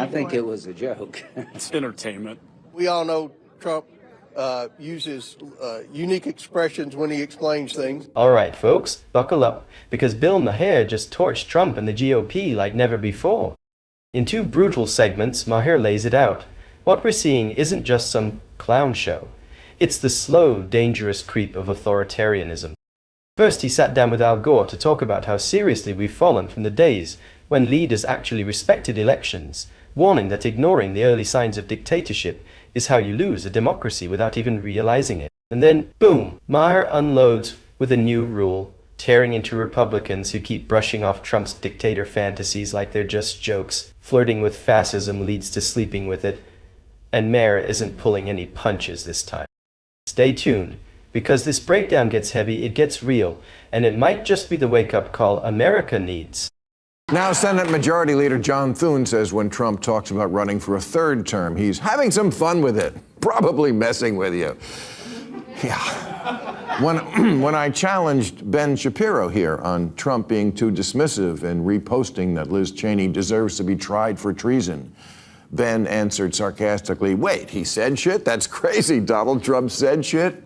I think it was a joke. It's entertainment. We all know Trump uses unique expressions when he explains things. All right, folks, buckle up, because Bill Maher just torched Trump and the GOP like never before. In 2 brutal segments, Maher lays it out. What we're seeing isn't just some clown show. It's the slow, dangerous creep of authoritarianism. First, he sat down with Al Gore to talk about how seriously we've fallen from the days when leaders actually respected elections, warning that ignoring the early signs of dictatorship is how you lose a democracy without even realizing it. And then, boom, Maher unloads with a new rule, tearing into Republicans who keep brushing off Trump's dictator fantasies like they're just jokes. Flirting with fascism leads to sleeping with it, and Maher isn't pulling any punches this time. Stay tuned, because this breakdown gets heavy, it gets real, and it might just be the wake-up call America needs. Now, Senate Majority Leader John Thune says when Trump talks about running for a 3rd term, he's having some fun with it, probably messing with you. Yeah. When I challenged Ben Shapiro here on Trump being too dismissive and reposting that Liz Cheney deserves to be tried for treason, Ben answered sarcastically, "Wait, he said shit? That's crazy. Donald Trump said shit?"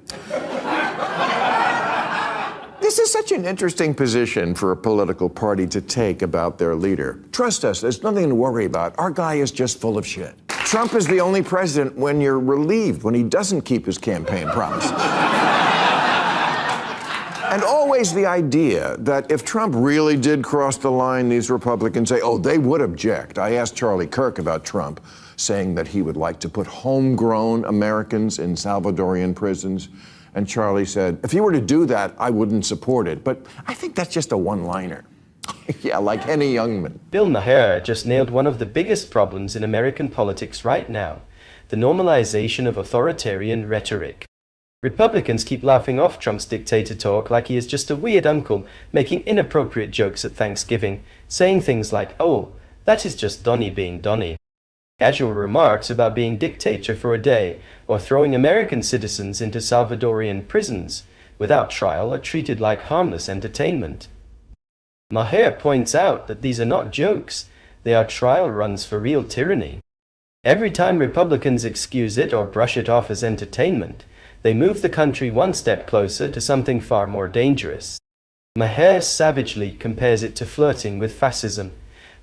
This is such an interesting position for a political party to take about their leader. Trust us, there's nothing to worry about. Our guy is just full of shit. Trump is the only president when you're relieved, when he doesn't keep his campaign promises. And always the idea that if Trump really did cross the line, these Republicans say, oh, they would object. I asked Charlie Kirk about Trump, saying that he would like to put homegrown Americans in Salvadoran prisons. And Charlie said, if he were to do that, I wouldn't support it. But I think that's just a one-liner. Yeah, like Henny Youngman. Bill Maher just nailed one of the biggest problems in American politics right now, the normalization of authoritarian rhetoric. Republicans keep laughing off Trump's dictator talk like he is just a weird uncle making inappropriate jokes at Thanksgiving, saying things like, oh, that is just Donnie being Donnie. Casual remarks about being dictator for a day or throwing American citizens into Salvadorian prisons without trial are treated like harmless entertainment. Maher points out that these are not jokes, they are trial runs for real tyranny. Every time Republicans excuse it or brush it off as entertainment, they move the country one step closer to something far more dangerous. Maher savagely compares it to flirting with fascism,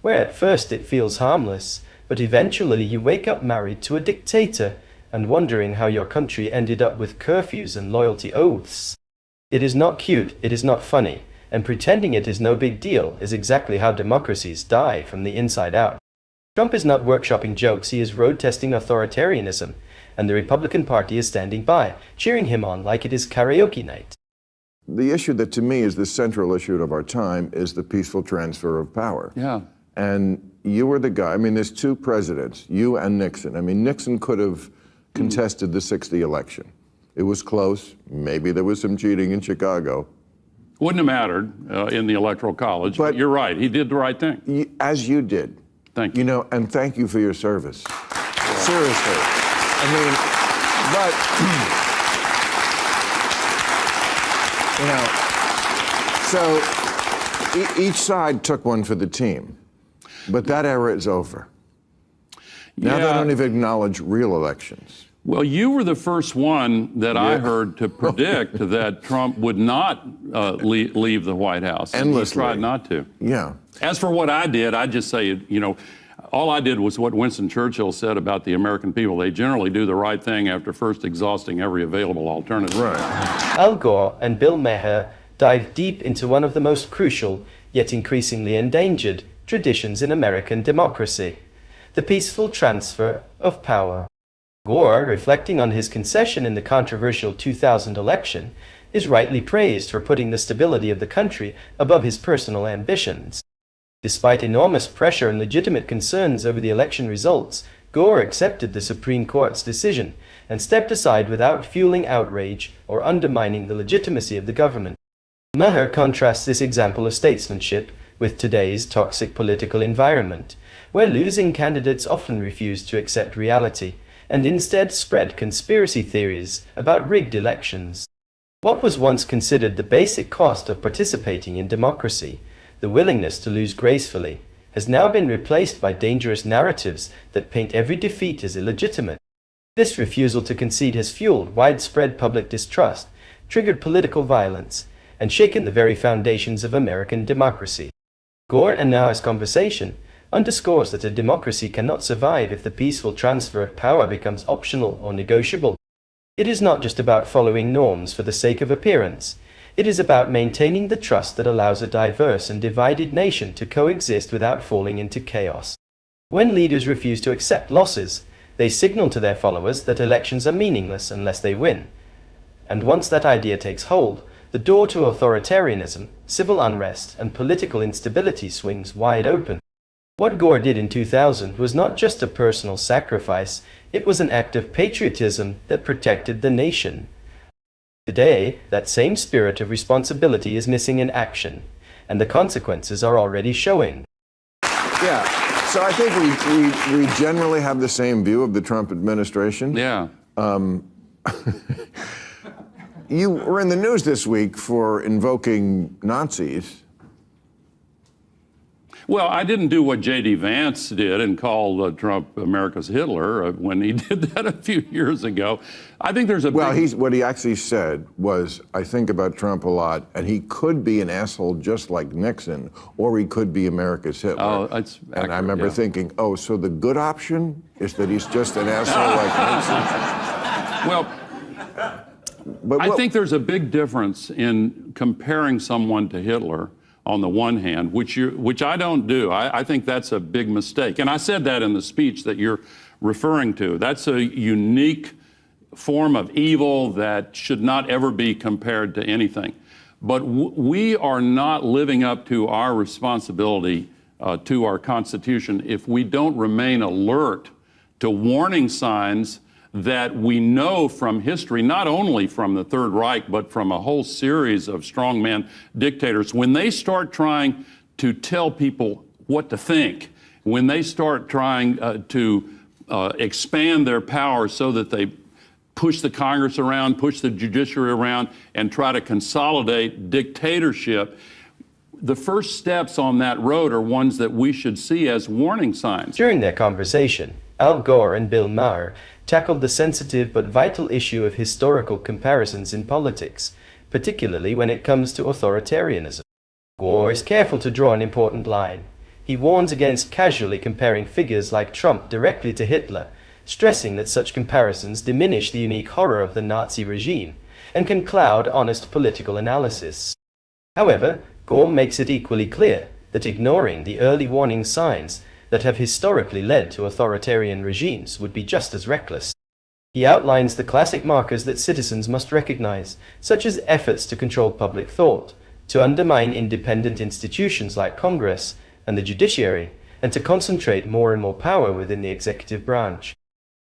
where at first it feels harmless, but eventually you wake up married to a dictator and wondering how your country ended up with curfews and loyalty oaths. It is not cute, it is not funny, and pretending it is no big deal is exactly how democracies die from the inside out. Trump is not workshopping jokes, he is road-testing authoritarianism, and the Republican Party is standing by, cheering him on like it is karaoke night. The issue that to me is the central issue of our time is the peaceful transfer of power. Yeah. And you were the guy, I mean, there's 2 presidents, you and Nixon. I mean, Nixon could have contested the 60 election. It was close. Maybe there was some cheating in Chicago. Wouldn't have mattered in the Electoral College, but you're right. He did the right thing. As you did. Thank you. You know, and thank you for your service. Yeah. Seriously. I mean, but, you know, so each side took one for the team. But that era is over. Now they don't even acknowledge real elections. Well, you were the first one that I heard to predict that Trump would not leave the White House. Endlessly. He tried not to. Yeah. As for what I did, I just say, you know, all I did was what Winston Churchill said about the American people. They generally do the right thing after first exhausting every available alternative. Right. Al Gore and Bill Maher dive deep into one of the most crucial, yet increasingly endangered, traditions in American democracy, the peaceful transfer of power. Gore, reflecting on his concession in the controversial 2000 election, is rightly praised for putting the stability of the country above his personal ambitions. Despite enormous pressure and legitimate concerns over the election results, Gore accepted the Supreme Court's decision and stepped aside without fueling outrage or undermining the legitimacy of the government. Maher contrasts this example of statesmanship with today's toxic political environment, where losing candidates often refuse to accept reality and instead spread conspiracy theories about rigged elections. What was once considered the basic cost of participating in democracy, the willingness to lose gracefully, has now been replaced by dangerous narratives that paint every defeat as illegitimate. This refusal to concede has fueled widespread public distrust, triggered political violence, and shaken the very foundations of American democracy. Gore and Maher's conversation underscores that a democracy cannot survive if the peaceful transfer of power becomes optional or negotiable. It is not just about following norms for the sake of appearance. It is about maintaining the trust that allows a diverse and divided nation to coexist without falling into chaos. When leaders refuse to accept losses, they signal to their followers that elections are meaningless unless they win. And once that idea takes hold, the door to authoritarianism, civil unrest, and political instability swings wide open. What Gore did in 2000 was not just a personal sacrifice, it was an act of patriotism that protected the nation. Today, that same spirit of responsibility is missing in action, and the consequences are already showing. Yeah, so I think we generally have the same view of the Trump administration. Yeah. You were in the news this week for invoking Nazis. Well, I didn't do what J.D. Vance did and call Trump America's Hitler when he did that a few years ago. I think there's a what he actually said was, I think about Trump a lot, and he could be an asshole just like Nixon, or he could be America's Hitler. Oh, that's accurate, and I remember thinking, oh, so the good option is that he's just an asshole like Nixon? Well, I think there's a big difference in comparing someone to Hitler on the one hand, which I don't do. I think that's a big mistake. And I said that in the speech that you're referring to. That's a unique form of evil that should not ever be compared to anything. But we are not living up to our responsibility to our Constitution if we don't remain alert to warning signs that we know from history, not only from the Third Reich, but from a whole series of strongman dictators. When they start trying to tell people what to think, when they start trying to expand their power so that they push the Congress around, push the judiciary around, and try to consolidate dictatorship, the first steps on that road are ones that we should see as warning signs. During their conversation, Al Gore and Bill Maher tackled the sensitive but vital issue of historical comparisons in politics, particularly when it comes to authoritarianism. Gore is careful to draw an important line. He warns against casually comparing figures like Trump directly to Hitler, stressing that such comparisons diminish the unique horror of the Nazi regime and can cloud honest political analysis. However, Gore makes it equally clear that ignoring the early warning signs that have historically led to authoritarian regimes would be just as reckless. He outlines the classic markers that citizens must recognize, such as efforts to control public thought, to undermine independent institutions like Congress and the judiciary, and to concentrate more and more power within the executive branch.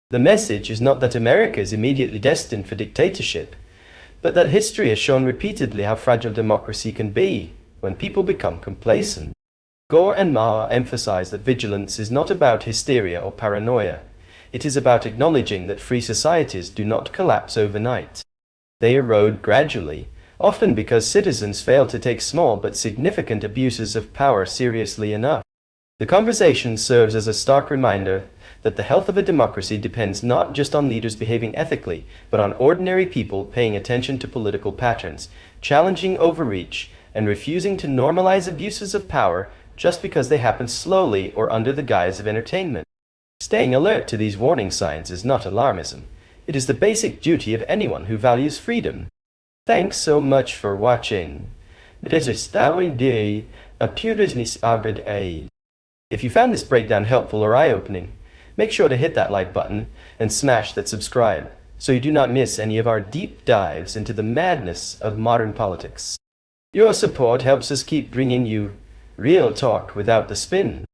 The message is not that America is immediately destined for dictatorship, but that history has shown repeatedly how fragile democracy can be when people become complacent. Gore and Maher emphasize that vigilance is not about hysteria or paranoia. It is about acknowledging that free societies do not collapse overnight. They erode gradually, often because citizens fail to take small but significant abuses of power seriously enough. The conversation serves as a stark reminder that the health of a democracy depends not just on leaders behaving ethically, but on ordinary people paying attention to political patterns, challenging overreach, and refusing to normalize abuses of power just because they happen slowly or under the guise of entertainment. Staying alert to these warning signs is not alarmism. It is the basic duty of anyone who values freedom. Thanks so much for watching. If you found this breakdown helpful or eye-opening, make sure to hit that like button and smash that subscribe so you do not miss any of our deep dives into the madness of modern politics. Your support helps us keep bringing you real talk without the spin.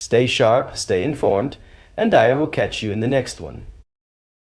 Stay sharp, stay informed, and I will catch you in the next one.